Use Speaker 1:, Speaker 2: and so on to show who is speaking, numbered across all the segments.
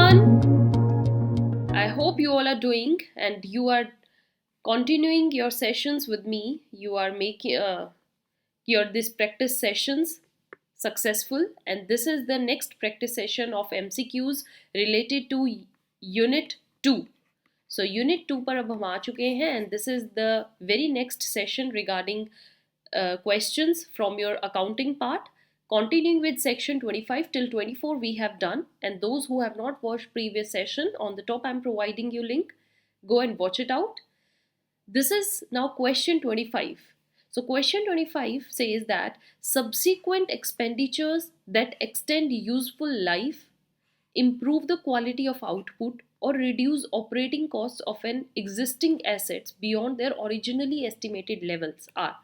Speaker 1: everyone. I hope you all are doing and you are continuing your sessions with me. You are making your this practice sessions successful, and this is the next practice session of MCQs related to Unit 2. So Unit 2 पर अब हम आ चुके हैं and this is the very next session regarding questions from your accounting part. Continuing with section 25 till 24 we have done, and those who have not watched previous session, on the top I'm providing you link. Go and watch it out. This is now question 25. So question 25 says that subsequent expenditures that extend useful life, improve the quality of output, or reduce operating costs of an existing assets beyond their originally estimated levels are.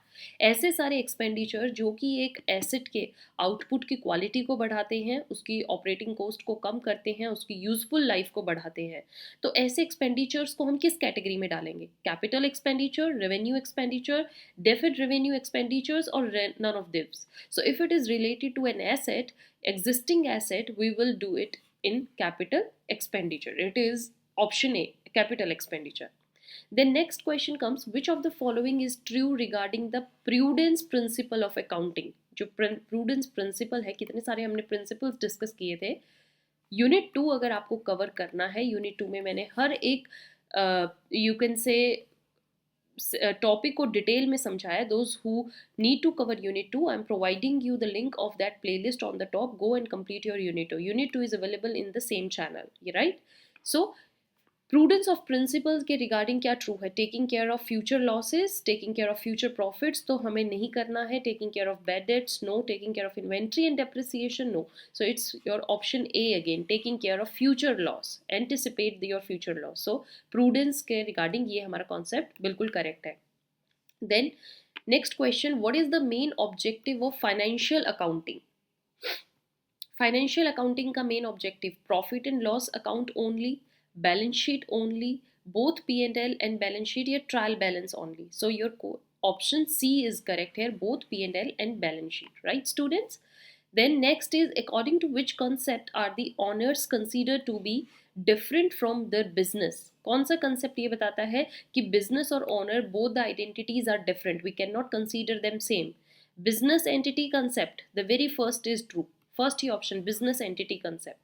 Speaker 1: ऐसे सारे expenditure जो कि एक asset के output की quality को बढ़ाते हैं, उसकी ऑपरेटिंग कॉस्ट को कम करते हैं, उसकी यूजफुल लाइफ को बढ़ाते हैं, तो ऐसे एक्सपेंडिचर्स को हम किस कैटेगरी में डालेंगे? Capital expenditure, revenue expenditure, deferred revenue expenditures और none of this. So if it is related to an asset, existing asset, we will do it in capital expenditure. It is option A, capital expenditure. Then next question comes, which of the following is true regarding the prudence principle of accounting? जो prudence principle है, कितने सारे हमने principles discuss किए थे. Unit 2 अगर आपको cover करना है, यूनिट 2 में मैंने हर एक यू कैन से टॉपिक को डिटेल में समझाया. Those who need to cover unit 2, I am providing you the link of that playlist on the top. Go and complete your unit 2. Unit 2 is available in the same channel, right? So prudence of principles के regarding क्या true है? Taking care of future losses, taking care of future profits तो हमें नहीं करना है. Taking care of bad debts, no. Taking care of inventory and depreciation, no. So it's your option A again, taking care of future loss, anticipate your future loss. So prudence के regarding ये हमारा concept बिल्कुल correct है. Then next question, what is the main objective of financial accounting? Financial accounting का main objective profit and loss account only, balance sheet only, both P&L and balance sheet, या trial balance only. So your option C is correct here, both P&L and balance sheet, right students? Then next is, according to which concept are the owners considered to be different from their business? कौन सा concept ये बताता है कि business और owner both the identities are different, we cannot consider them same? Business entity concept, the very first is true. First option, business entity concept.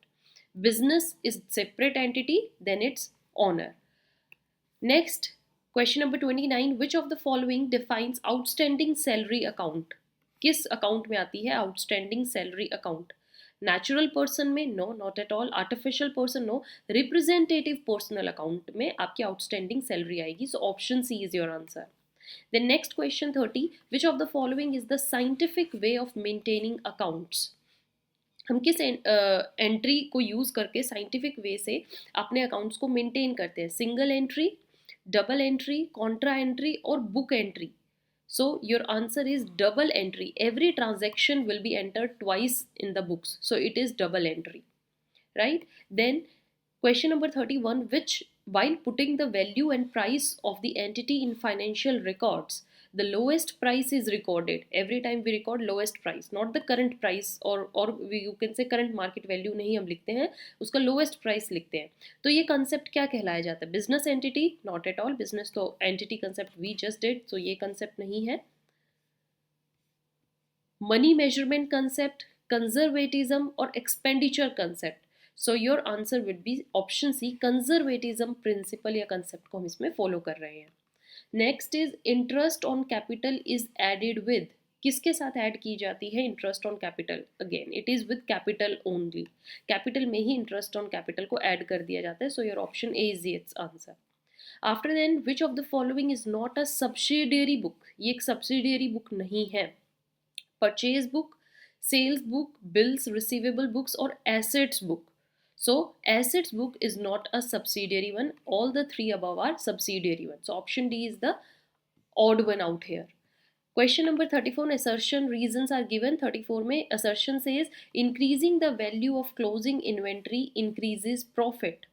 Speaker 1: Business is separate entity, then it's owner. Next, question number 29, which of the following defines outstanding salary account? किस account में आती है outstanding salary account? Natural person में no, not at all. Artificial person no. Representative personal account में आपकी outstanding salary आएगी. So option C is your answer. Then next question 30, which of the following is the scientific way of maintaining accounts? हम किस entry को use करके scientific way से अपने accounts को मेंटेन करते हैं? Single entry, double entry, contra entry और book entry. So your answer is double entry. Every transaction will be entered twice in the books. So it is double entry, right? Then question number 31, which while putting the value and price of the entity in financial records, the lowest price is recorded. Every time we record lowest price, not the current price, or you can say current market value नहीं हम लिखते हैं, उसका lowest price लिखते हैं. तो ये concept क्या कहलाया जाता है? Business entity? Not at all. Business तो entity concept we just did, so ये concept नहीं है. Money measurement concept, conservatism और expenditure concept. So your answer would be option C, conservatism principle या concept को हम इसमें follow कर रहे हैं. Next is interest on capital is added with. किसके साथ ऐड की जाती है interest on capital? Again it is with capital only. Capital में ही इंटरेस्ट ऑन कैपिटल को ऐड कर दिया जाता है. So your option A is its answer. After then, which of the following is not a subsidiary book? ये एक subsidiary book नहीं है. Purchase book, sales book, bills receivable books और assets book. So assets book is not a subsidiary one. All the three above are subsidiary ones. So option D is the odd one out here. Question number 34, assertion reasons are given. 34 में assertion says increasing the value of closing inventory increases profit.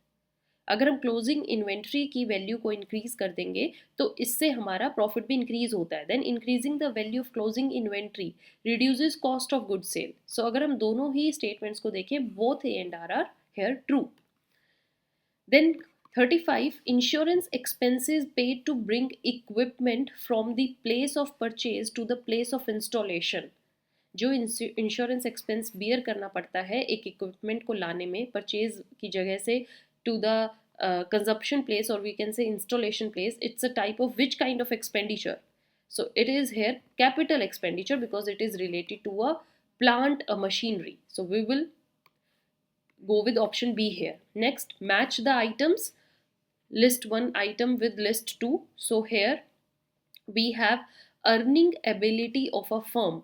Speaker 1: अगर हम closing inventory की value को increase कर देंगे तो इससे हमारा प्रॉफिट भी इंक्रीज होता है. Then increasing the value of closing inventory reduces cost of good sale. So अगर हम दोनों ही स्टेटमेंट्स को देखें, both A and R here true. Then 35, insurance expenses paid to bring equipment from the place of purchase to the place of installation. जो insurance expense beer करना पड़ता है एक इक्विपमेंट को लाने में परचेज की जगह से टू द कंजप्शन प्लेस और we can say installation place, it's a type of which kind of expenditure. So it is here capital expenditure because it is related to a plant, a machinery. So we will go with option B here. Next, match the items. List one item with list two. So here we have earning ability of a firm.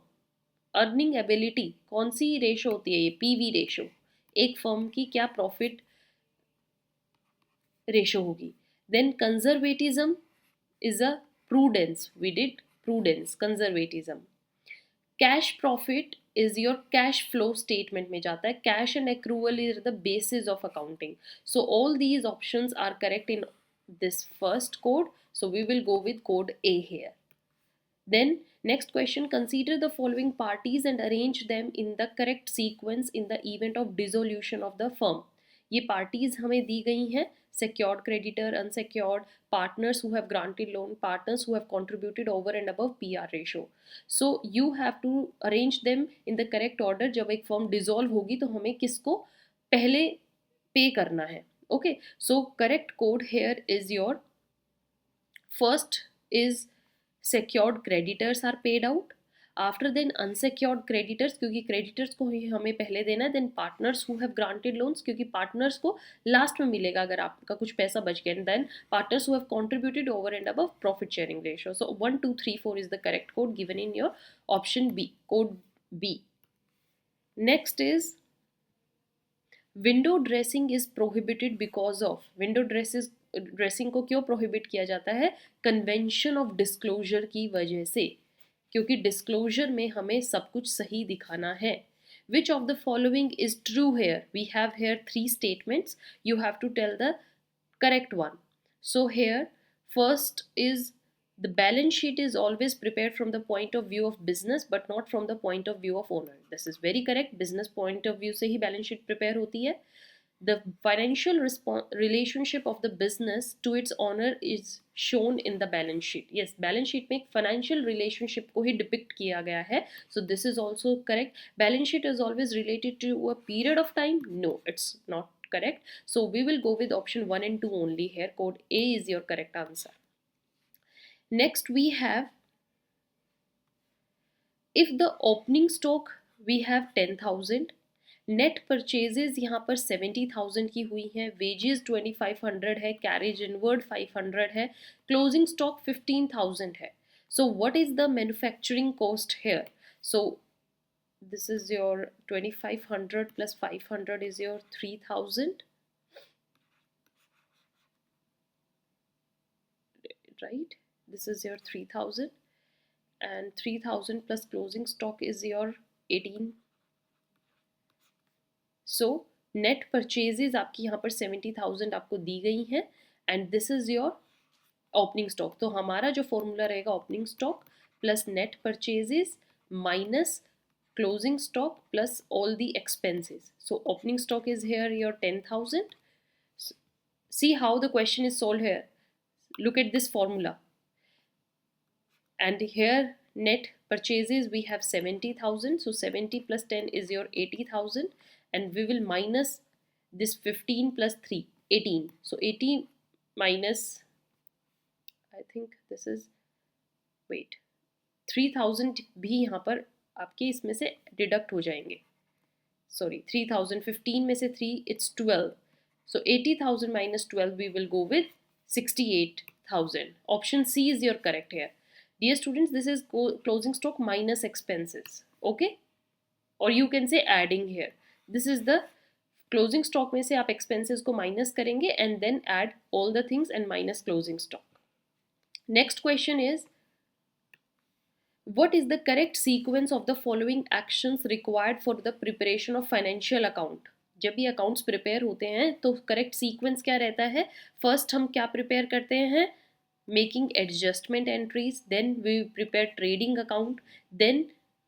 Speaker 1: Earning ability कौन सी ratio होती है? ये PV ratio. एक firm की क्या profit ratio होगी. Then conservatism is a prudence. We did prudence, conservatism. Cash profit is your cash flow statement में जाता है. Cash and accrual is the basis of accounting. So all these options are correct in this first code, so we will go with code A here. Then next question, consider the following parties and arrange them in the correct sequence in the event of dissolution of the firm. ये parties हमें दी गई हैं, secured creditor, unsecured, partners who have granted loan, partners who have contributed over and above PR ratio. So you have to arrange them in the correct order. जब एक firm dissolve होगी तो हमें किसको पहले pay करना है. Okay, so correct code here is your first is secured creditors are paid out. After then unsecured creditors क्योंकि creditors को ही हमें पहले देना है. Then partners who have granted loans क्योंकि partners को last में मिलेगा अगर आपका कुछ पैसा बच गया. And then partners who have contributed over and above profit sharing ratio. So 1, 2, 3, 4 is the correct code given in your option B, code B. Next is window dressing is prohibited because of. Window dressing को क्यों prohibit किया जाता है? Convention of disclosure की वजह से, क्योंकि disclosure में हमें सब कुछ सही दिखाना है. Which of the following is true here? We have here 3 statements. You have to tell the correct one. So here first is the balance sheet is always prepared from the point of view of business but not from the point of view of owner. This is very correct. Business point of view से ही balance sheet prepare होती है. The financial relationship of the business to its owner is shown in the balance sheet. Yes, balance sheet में एक financial relationship को ही depict किया गया है. So this is also correct. Balance sheet is always related to a period of time. No, it's not correct. So we will go with option 1 and 2 only here. Code A is your correct answer. Next we have, if the opening stock we have 10,000, net purchases यहाँ पर 70,000 की हुई हैं, wages 2500 है, carriage inward 500 है, closing stock 15,000 है. So what is the manufacturing cost here? So this is your 2500 plus 500 is your 3000, right? This is your 3000 and 3000 plus closing stock is your 18. So net purchases आपकी यहाँ पर 70,000 आपको दी गई हैं and this is your opening stock. तो हमारा जो formula रहेगा opening stock plus net purchases minus closing stock plus all the expenses. So opening stock is here your 10,000. See how the question is solved here. Look at this formula. And here net purchases we have 70,000. So 70 plus 10 is your 80,000. And we will minus this 15 plus 3, 18. So 18 minus, I think this is, wait, 3000 भी यहाँ पर आपके इसमें से deduct हो जाएंगे. Sorry, 3000, 15 में से 3, it's 12. So 80,000 minus 12, we will go with 68,000. Option C is your correct here. Dear students, this is closing stock minus expenses. Okay? Or you can say adding here. This is the closing stock में से आप expenses को minus करेंगे and then add all the things and minus closing stock. Next question is, what is the correct sequence of the following actions required for the preparation of financial account? जब ये accounts prepare होते हैं तो correct sequence क्या रहता है? First हम क्या prepare करते हैं? Making adjustment entries, then we prepare trading account, then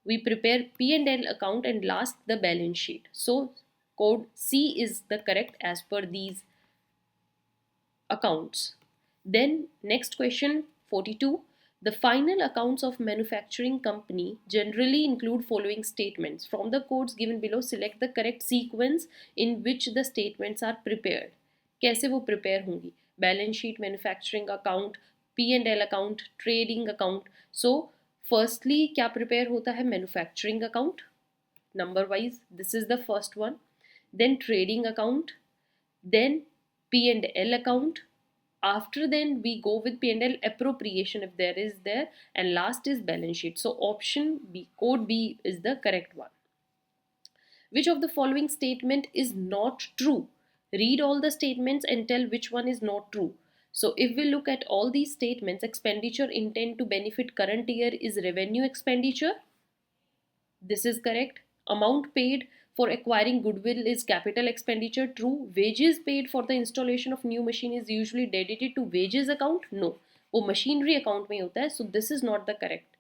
Speaker 1: we prepare P&L account and last the balance sheet. So code C is the correct as per these accounts. Then next question 42. The final accounts of manufacturing company generally include following statements. From the codes given below, select the correct sequence in which the statements are prepared. कैसे वो prepare होंगी? Balance sheet, manufacturing account, P&L account, trading account. So firstly क्या prepare होता है? Manufacturing account. Number wise, this is the first one. Then trading account. Then P&L account. After then we go with P&L appropriation if there is there, and last is balance sheet. So option B, code B is the correct one. Which of the following statement is not true? Read all the statements and tell which one is not true. So if we look at all these statements, expenditure intent to benefit current year is revenue expenditure. This is correct. Amount paid for acquiring goodwill is capital expenditure. True. Wages paid for the installation of new machine is usually dedicated to wages account. No, वो machinery account में होता है. So this is not the correct.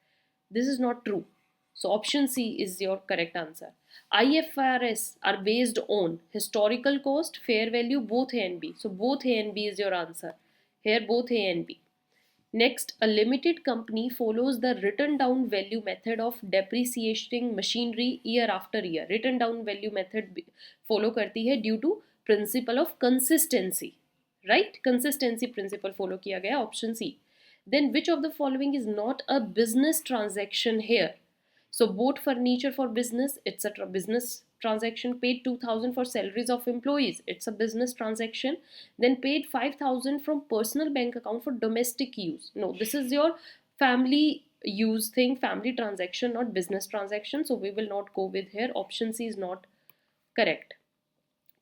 Speaker 1: This is not true. So option C is your correct answer. IFRS are based on historical cost, fair value, both A and B. So both A and B is your answer. Here both A and B. Next, a limited company follows the written down value method of depreciating machinery year after year. Written down value method follow करती है due to principle of consistency. Right? Consistency principle follow किया गया. Option C. Then which of the following is not a business transaction here? So bought furniture for business, it's a business transaction. Paid 2,000 for salaries of employees, it's a business transaction. Then paid 5,000 from personal bank account for domestic use. No, this is your family use thing, family transaction, not business transaction. So we will not go with here. Option C is not correct.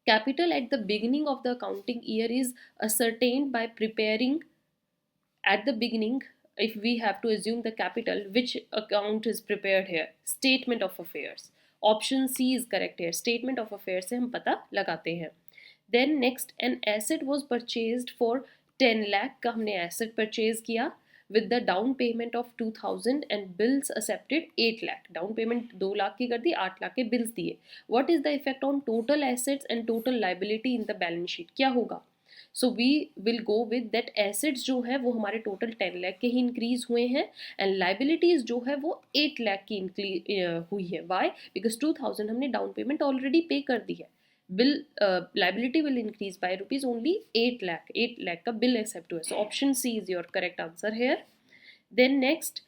Speaker 1: Capital at the beginning of the accounting year is ascertained by preparing at the beginning. If we have to assume the capital, which account is prepared here? Statement of affairs. Option C is correct here. Statement of affairs से हम पता लगाते हैं. Then next, an asset was purchased for 10 lakh का हमने asset purchase किया with the down payment of 2,000 and bills accepted 8 lakh. Down payment 2 lakh की कर दी, 8 लाख के bills दिए. What is the effect on total assets and total liability in the balance sheet? क्या होगा? So we will go with that assets जो है वो हमारे टोटल 10 लाख के ही इंक्रीज हुए हैं एंड लाइबिलिटीज जो है वो 8 लाख की हुई है. वाई? बिकॉज 2,000 हमने डाउन पेमेंट ऑलरेडी पे कर दी है. Bill liability will increase by rupees only 8 lakh. 8 lakh का बिल एक्सेप्ट हुआ. So option C is your correct answer here. Then next,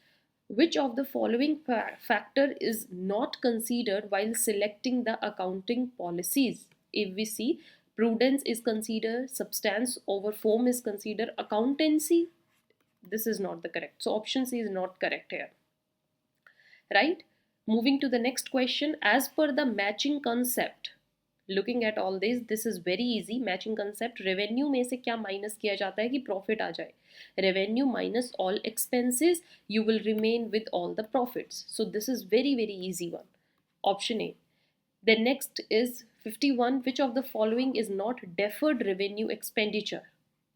Speaker 1: which of the following factor is not considered while selecting the accounting policies? If we see, prudence is considered, substance over form is considered, accountancy, this is not the correct. So option C is not correct here. Right? Moving to the next question. As per the matching concept, looking at all this is very easy. Matching concept, revenue में से क्या minus किया जाता है कि profit आ जाए? Revenue minus all expenses, you will remain with all the profits. So this is very easy one. Option A. The next is 51. Which of the following is not deferred revenue expenditure?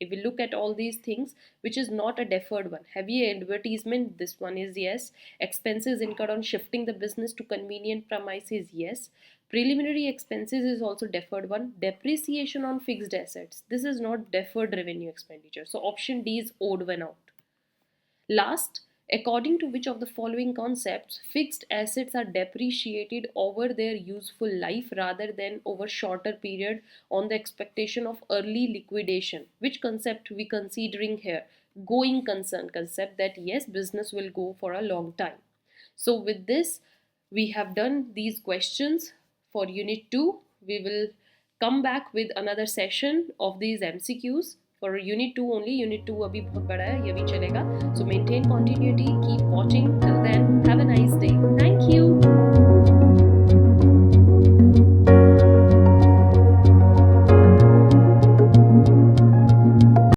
Speaker 1: If we look at all these things, which is not a deferred one? Heavy advertisement, this one is yes. Expenses incurred on shifting the business to convenient premises, yes. Preliminary expenses is also deferred one. Depreciation on fixed assets, this is not deferred revenue expenditure. So option D is odd one out. Last, according to which of the following concepts fixed assets are depreciated over their useful life rather than over shorter period on the expectation of early liquidation? Which concept we considering here? Going concern concept, that yes, business will go for a long time. So with this, we have done these questions for unit 2. We will come back with another session of these MCQs. For unit 2 only. Unit 2 अभी बहुत बड़ा है, ये भी चलेगा. So maintain continuity, keep watching. Till then, have a nice day.